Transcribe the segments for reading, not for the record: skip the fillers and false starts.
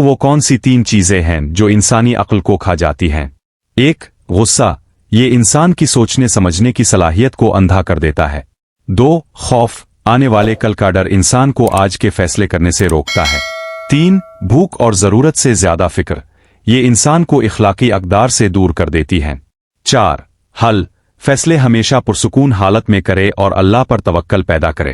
वो कौन सी तीन चीजें हैं जो इंसानी अक्ल को खा जाती हैं? 1. गुस्सा, ये इंसान की सोचने समझने की सलाहियत को अंधा कर देता है। 2. खौफ, आने वाले कल का डर इंसान को आज के फैसले करने से रोकता है। 3. भूख और जरूरत से ज्यादा फिक्र, ये इंसान को इखलाकी अक़दार से दूर कर देती हैं। 4. हल, फैसले हमेशा पुरसुकून हालत में करे और अल्लाह पर तवक्कल पैदा करे।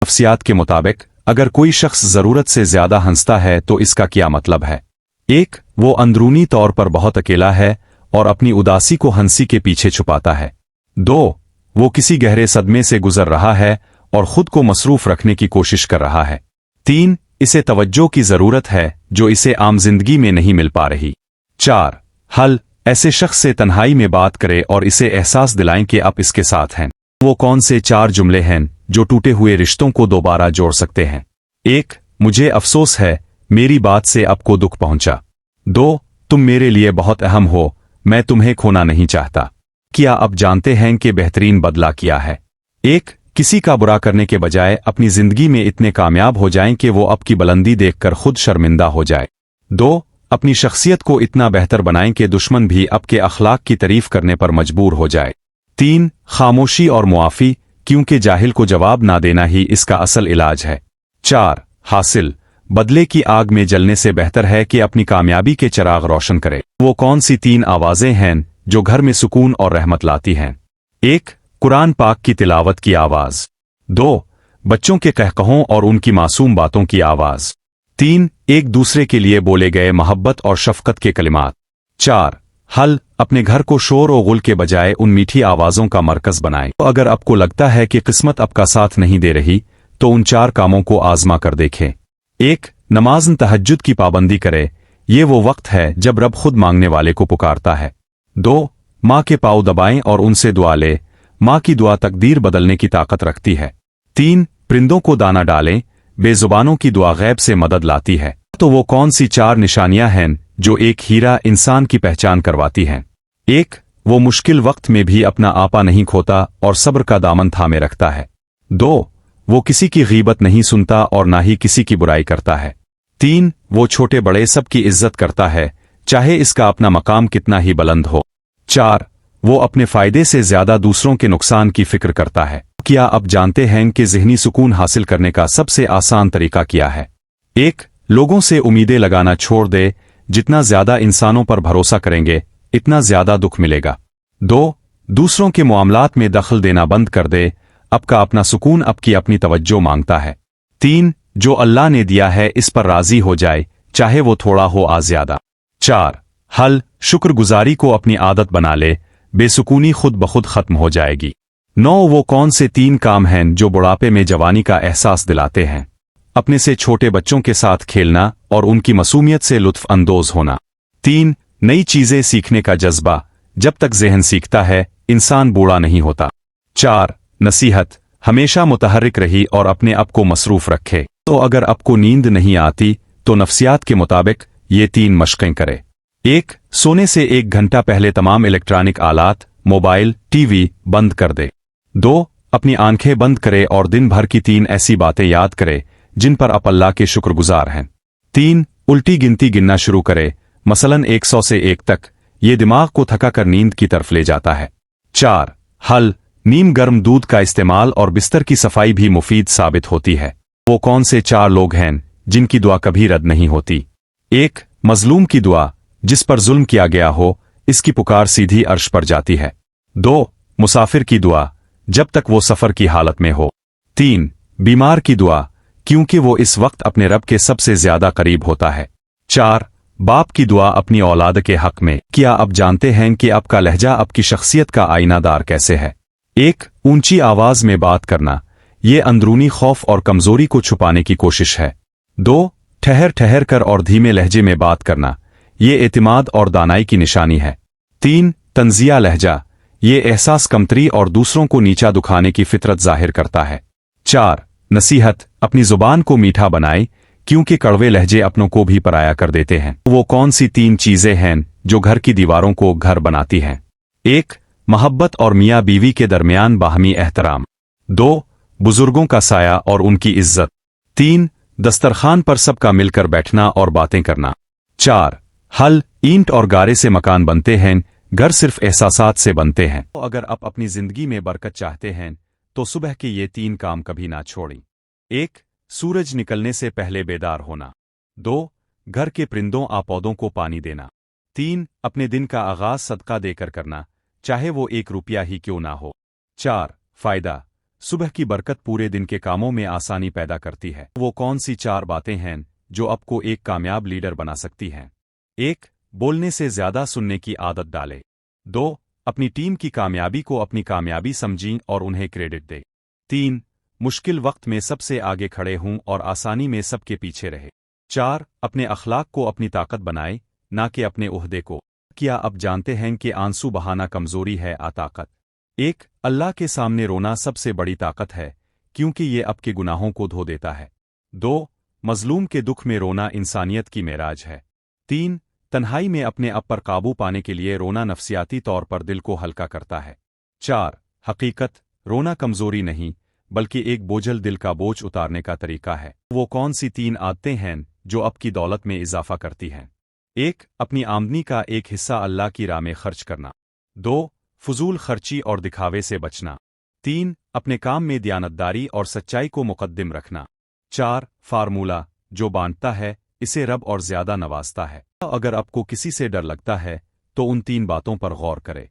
नफ्सियात के मुताबिक अगर कोई शख्स जरूरत से ज्यादा हंसता है तो इसका क्या मतलब है? 1. वो अंदरूनी तौर पर बहुत अकेला है और अपनी उदासी को हंसी के पीछे छुपाता है। 2. वो किसी गहरे सदमे से गुजर रहा है और खुद को मसरूफ रखने की कोशिश कर रहा है। 3. इसे तवज्जो की जरूरत है जो इसे आम जिंदगी में नहीं मिल पा रही। 4. हल, ऐसे शख्स से तन्हाई में बात करे और इसे एहसास दिलाएं कि आप इसके साथ हैं। वो कौन से 4 जुमले हैं जो टूटे हुए रिश्तों को दोबारा जोड़ सकते हैं? 1. मुझे अफसोस है, मेरी बात से आपको दुख पहुंचा। 2. तुम मेरे लिए बहुत अहम हो, मैं तुम्हें खोना नहीं चाहता। क्या आप जानते हैं कि बेहतरीन बदला क्या है? 1. किसी का बुरा करने के बजाय अपनी जिंदगी में इतने कामयाब हो जाएं कि वो आपकी बुलंदी देखकर खुद शर्मिंदा हो जाए। 2. अपनी शख्सियत को इतना बेहतर बनाएं कि दुश्मन भी आपके अखलाक की तारीफ करने पर मजबूर हो जाए। 3. खामोशी और मुआफी, क्योंकि जाहिल को जवाब ना देना ही इसका असल इलाज है। 4. हासिल, बदले की आग में जलने से बेहतर है कि अपनी कामयाबी के चिराग रोशन करे। वो कौन सी 3 आवाजें हैं जो घर में सुकून और रहमत लाती हैं? 1. कुरान पाक की तिलावत की आवाज। 2. बच्चों के कहकहों और उनकी मासूम बातों की आवाज। 3. एक दूसरे के लिए बोले गए मोहब्बत और शफकत के कलिमात। 4. हल, अपने घर को शोर और गुल के बजाय उन मीठी आवाजों का मरकज बनाएं। तो अगर आपको लगता है कि किस्मत आपका साथ नहीं दे रही तो उन 4 कामों को आजमा कर देखें। 1. नमाज तहज्जुद की पाबंदी करे, ये वो वक्त है जब रब खुद मांगने वाले को पुकारता है। 2. माँ के पाँव दबाएं और उनसे दुआ ले, माँ की दुआ तकदीर बदलने की ताकत रखती है। 3. परिंदों को दाना डालें, बेजुबानों की दुआ गैब से मदद लाती है। तो वो कौन सी 4 निशानियां हैं जो एक हीरा इंसान की पहचान करवाती हैं? 1. वो मुश्किल वक्त में भी अपना आपा नहीं खोता और सब्र का दामन थामे रखता है। 2. वो किसी की गीबत नहीं सुनता और ना ही किसी की बुराई करता है। 3. वो छोटे बड़े सबकी इज्जत करता है, चाहे इसका अपना मकाम कितना ही बुलंद हो। 4. वो अपने फायदे से ज्यादा दूसरों के नुकसान की फिक्र करता है। क्या आप जानते हैं कि ज़हनी सुकून हासिल करने का सबसे आसान तरीका क्या है? 1. लोगों से उम्मीदें लगाना छोड़ दे, जितना ज्यादा इंसानों पर भरोसा करेंगे इतना ज्यादा दुख मिलेगा। 2. दूसरों के मामलात में दखल देना बंद कर दे, आपका अपना सुकून आपकी अपनी तवज्जो मांगता है। 3. जो अल्लाह ने दिया है इस पर राजी हो जाए, चाहे वो थोड़ा हो आ ज्यादा। 4. हल, शुक्रगुजारी को अपनी आदत बना ले, बेसुकूनी खुद बखुद खत्म हो जाएगी। 9. वो कौन से 3 काम हैं जो बुढ़ापे में जवानी का एहसास दिलाते हैं? अपने से छोटे बच्चों के साथ खेलना और उनकी मासूमियत से लुत्फ अंदोज होना। 3. नई चीजें सीखने का जज्बा, जब तक ज़हन सीखता है इंसान बूढ़ा नहीं होता। 4. नसीहत, हमेशा मुतहर्रिक रही और अपने आप को मसरूफ रखे। तो अगर आपको नींद नहीं आती तो नफ्सियात के मुताबिक ये 3 मशक़ें करे। 1. सोने से 1 घंटा पहले तमाम इलेक्ट्रॉनिक आलात, मोबाइल, टीवी बंद कर दे। 2. अपनी आंखें बंद करे और दिन भर की 3 ऐसी बातें याद करे जिन पर आप अल्लाह के शुक्रगुजार हैं। 3. उल्टी गिनती गिनना शुरू करे, मसलन 100 से 1 तक, ये दिमाग को थका कर नींद की तरफ ले जाता है। 4. हल, नीम गर्म दूध का इस्तेमाल और बिस्तर की सफाई भी मुफीद साबित होती है। वो कौन से 4 लोग हैं जिनकी दुआ कभी रद्द नहीं होती? 1. मजलूम की दुआ, जिस पर जुल्म किया गया हो, इसकी पुकार सीधी अर्श पर जाती है। 2. मुसाफिर की दुआ, जब तक वो सफर की हालत में हो। 3. बीमार की दुआ, क्योंकि वो इस वक्त अपने रब के सबसे ज्यादा करीब होता है। 4. बाप की दुआ अपनी औलाद के हक में। क्या आप जानते हैं कि आपका लहजा आपकी शख्सियत का आईनादार कैसे है? 1. ऊंची आवाज में बात करना, ये अंदरूनी खौफ और कमजोरी को छुपाने की कोशिश है। 2. ठहर ठहर कर और धीमे लहजे में बात करना, ये एतिमाद और दानाई की निशानी है। 3. तंजिया लहजा, ये एहसास कमतरी और दूसरों को नीचा दुखाने की फितरत जाहिर करता है। 4. नसीहत, अपनी जुबान को मीठा बनाए, क्योंकि कड़वे लहजे अपनों को भी पराया कर देते हैं। वो कौन सी 3 चीजें हैं जो घर की दीवारों को घर बनाती हैं? 1. मोहब्बत और मियाँ बीवी के दरमियान बाहमी एहतराम। 2. बुजुर्गों का साया और उनकी इज्जत। 3. दस्तरखान पर सबका मिलकर बैठना और बातें करना। 4 हल, ईंट और गारे से मकान बनते हैं, घर सिर्फ एहसासात से बनते हैं। तो अगर आप अपनी जिंदगी में बरकत चाहते हैं तो सुबह के ये 3 काम कभी ना छोड़ें। 1 सूरज निकलने से पहले बेदार होना। 2 घर के परिंदों आ पौधों को पानी देना। 3 अपने दिन का आगाज सदका देकर करना, चाहे वो 1 रुपया ही क्यों ना हो। 4 फायदा, सुबह की बरकत पूरे दिन के कामों में आसानी पैदा करती है। वो कौन सी 4 बातें हैं जो आपको एक कामयाब लीडर बना सकती हैं? 1 बोलने से ज्यादा सुनने की आदत डालें। 2 अपनी टीम की कामयाबी को अपनी कामयाबी समझें और उन्हें क्रेडिट दें। 3 मुश्किल वक्त में सबसे आगे खड़े हों और आसानी में सबके पीछे रहे। 4 अपने अखलाक को अपनी ताकत बनाए, ना कि अपने ओहदे को। क्या आप जानते हैं कि आंसू बहाना कमजोरी है आ ताकत? 1 अल्लाह के सामने रोना सबसे बड़ी ताकत है, क्योंकि ये आपके गुनाहों को धो देता है। 2 मजलूम के दुख में रोना इंसानियत की मेराज है। 3 तन्हाई में अपने आप पर काबू पाने के लिए रोना नफसियाती तौर पर दिल को हल्का करता है। 4 हकीकत, रोना कमजोरी नहीं बल्कि एक बोझल दिल का बोझ उतारने का तरीका है। वो कौन सी 3 आदतें हैं जो आपकी दौलत में इजाफा करती हैं? 1 अपनी आमदनी का एक हिस्सा अल्लाह की राह में खर्च करना। 2 फजूल खर्ची और दिखावे से बचना। 3 अपने काम में दयानतदारी और सच्चाई को मुकद्दम रखना। 4 फार्मूला, जो बांटता है इसे रब और ज्यादा नवाजता है। अगर आपको किसी से डर लगता है तो उन 3 बातों पर गौर करें।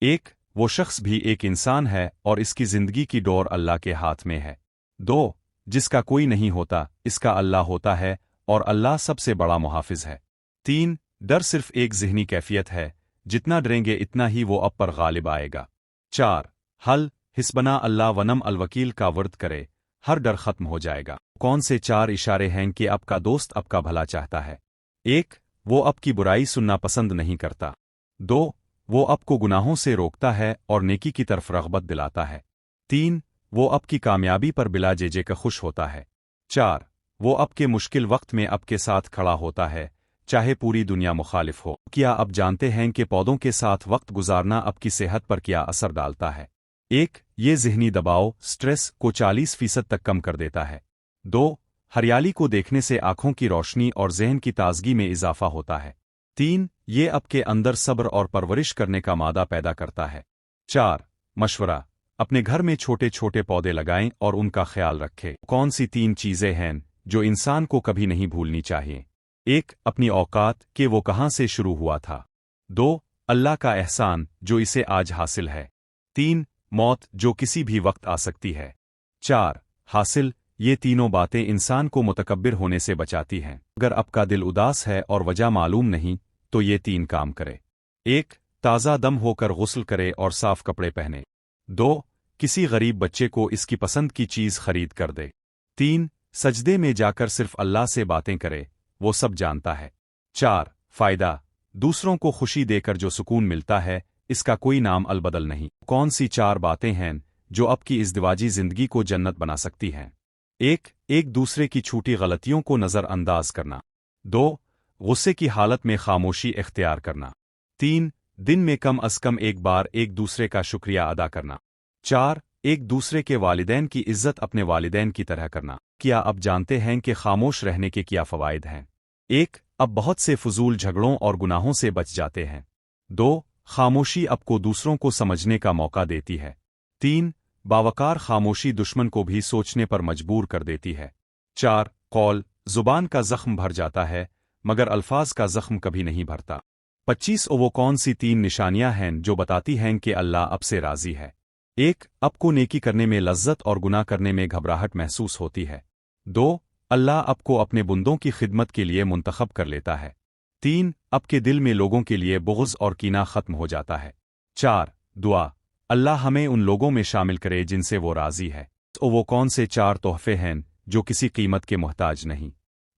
1 वो शख्स भी एक इंसान है और इसकी जिंदगी की डोर अल्लाह के हाथ में है। 2 जिसका कोई नहीं होता, इसका अल्लाह होता है और अल्लाह सबसे बड़ा मुहाफिज है। 3 डर सिर्फ एक ज़हनी कैफियत है, जितना डरेंगे इतना ही वो आप पर गालिब आएगा। 4 हल, हिस्बना अल्लाह वनम अलवकील का वर्द करे, हर डर खत्म हो जाएगा। कौन से 4 इशारे हैं कि आपका दोस्त आपका भला चाहता है? 1 वो आपकी बुराई सुनना पसंद नहीं करता। 2 वो आपको गुनाहों से रोकता है और नेकी की तरफ रग़बत दिलाता है। 3 वो आपकी कामयाबी पर बिला जेजे का खुश होता है। 4 वो आपके मुश्किल वक्त में आपके साथ खड़ा होता है, चाहे पूरी दुनिया मुखालिफ हो। क्या आप जानते हैं कि पौधों के साथ वक्त गुजारना आपकी सेहत पर क्या असर डालता है? 1 ये ज़हनी दबाव, स्ट्रेस को 40% तक कम कर देता है। 2 हरियाली को देखने से आंखों की रोशनी और ज़हन की ताजगी में इजाफा होता है। 3 ये आपके अंदर सब्र और परवरिश करने का मादा पैदा करता है। 4 मशवरा, अपने घर में छोटे छोटे पौधे लगाएं और उनका ख्याल रखें। कौन सी 3 चीज़ें हैं जो इंसान को कभी नहीं भूलनी चाहिए? 1 अपनी औकात कि वो कहाँ से शुरू हुआ था। 2 अल्लाह का एहसान जो इसे आज हासिल है। 3 मौत जो किसी भी वक्त आ सकती है। 4 हासिल, ये तीनों बातें इंसान को मुतकब्बिर होने से बचाती हैं। अगर आपका दिल उदास है और वजह मालूम नहीं तो ये 3 काम करे। 1 ताज़ा दम होकर गुस्ल करे और साफ कपड़े पहने। 2 किसी गरीब बच्चे को इसकी पसंद की चीज़ खरीद कर दे। 3 सजदे में जाकर सिर्फ अल्लाह से बातें करे, वो सब जानता है। 4 फायदा, दूसरों को खुशी देकर जो सुकून मिलता है इसका कोई नाम अलबदल नहीं। कौन सी 4 बातें हैं जो आपकी इज़्दिवाजी जिंदगी को जन्नत बना सकती हैं? 1 एक दूसरे की छोटी गलतियों को नज़रअंदाज करना। 2 गुस्से की हालत में खामोशी इख्तियार करना। 3 दिन में कम अज कम एक बार एक दूसरे का शुक्रिया अदा करना। 4 एक दूसरे के वालिदैन की इज्जत अपने वालिदैन की तरह करना। क्या आप जानते हैं कि खामोश रहने के क्या फ़वाइद हैं? 1 अब बहुत से फजूल झगड़ों और गुनाहों से बच जाते हैं। 2 खामोशी आपको दूसरों को समझने का मौका देती है। 3 बावकार खामोशी दुश्मन को भी सोचने पर मजबूर कर देती है। 4 कौल, जुबान का जख्म भर जाता है मगर अल्फाज का जख्म कभी नहीं भरता। 25 वो कौन सी 3 निशानियां हैं जो बताती हैं कि अल्लाह आपसे राजी है? 1 आपको नेकी करने में लज्जत और गुनाह करने में घबराहट महसूस होती है। 2 अल्लाह आपको अपने बुंदों की खिदमत के लिए मुंतखब कर लेता है। 3 आपके दिल में लोगों के लिए बुग़्ज़ और कीना खत्म हो जाता है। 4 दुआ, अल्लाह हमें उन लोगों में शामिल करे जिनसे वो राजी है। तो वो कौन से 4 तोहफे हैं जो किसी कीमत के मोहताज नहीं?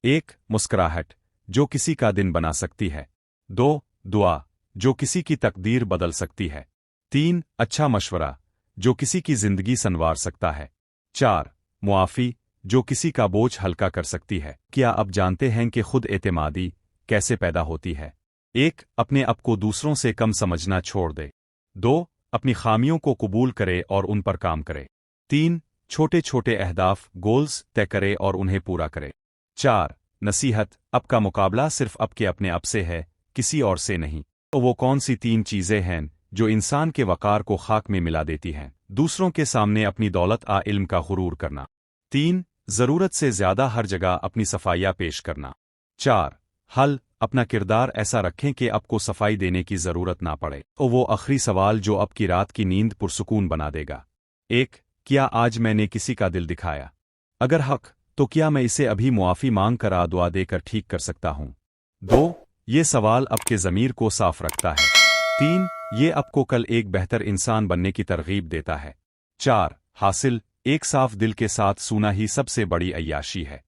1 मुस्कुराहट, जो किसी का दिन बना सकती है। 2 दुआ, जो किसी की तकदीर बदल सकती है। 3 अच्छा मशवरा, जो किसी की जिंदगी संवार सकता है। 4 मुआफ़ी, जो किसी का बोझ हल्का कर सकती है। क्या आप जानते हैं कि खुद एतमादी कैसे पैदा होती है? 1 अपने आप को दूसरों से कम समझना छोड़ दे। 2 अपनी खामियों को कबूल करे और उन पर काम करे। 3 छोटे छोटे अहदाफ गोल्स तय करे और उन्हें पूरा करे। 4. नसीहत, अब का मुकाबला सिर्फ अब के अपने अब से है, किसी और से नहीं। तो वो कौन सी 3 चीजें हैं जो इंसान के वकार को खाक में मिला देती हैं? दूसरों के सामने अपनी दौलत इल्म का गुरूर करना। 3. जरूरत से ज्यादा हर जगह अपनी सफाइयां पेश करना। 4. हल, अपना किरदार ऐसा रखें कि आपको सफाई देने की जरूरत ना पड़े। तो वो आखिरी सवाल जो अब की रात की नींद पुरसुकून बना देगा। 1. क्या आज मैंने किसी का दिल दिखाया? अगर हक, तो क्या मैं इसे अभी मुआफी मांग कर दुआ देकर ठीक कर सकता हूं? 2. ये सवाल आपके ज़मीर को साफ रखता है। 3. ये आपको कल एक बेहतर इंसान बनने की तरगीब देता है। 4. हासिल, एक साफ दिल के साथ सूना ही सबसे बड़ी अय्याशी है।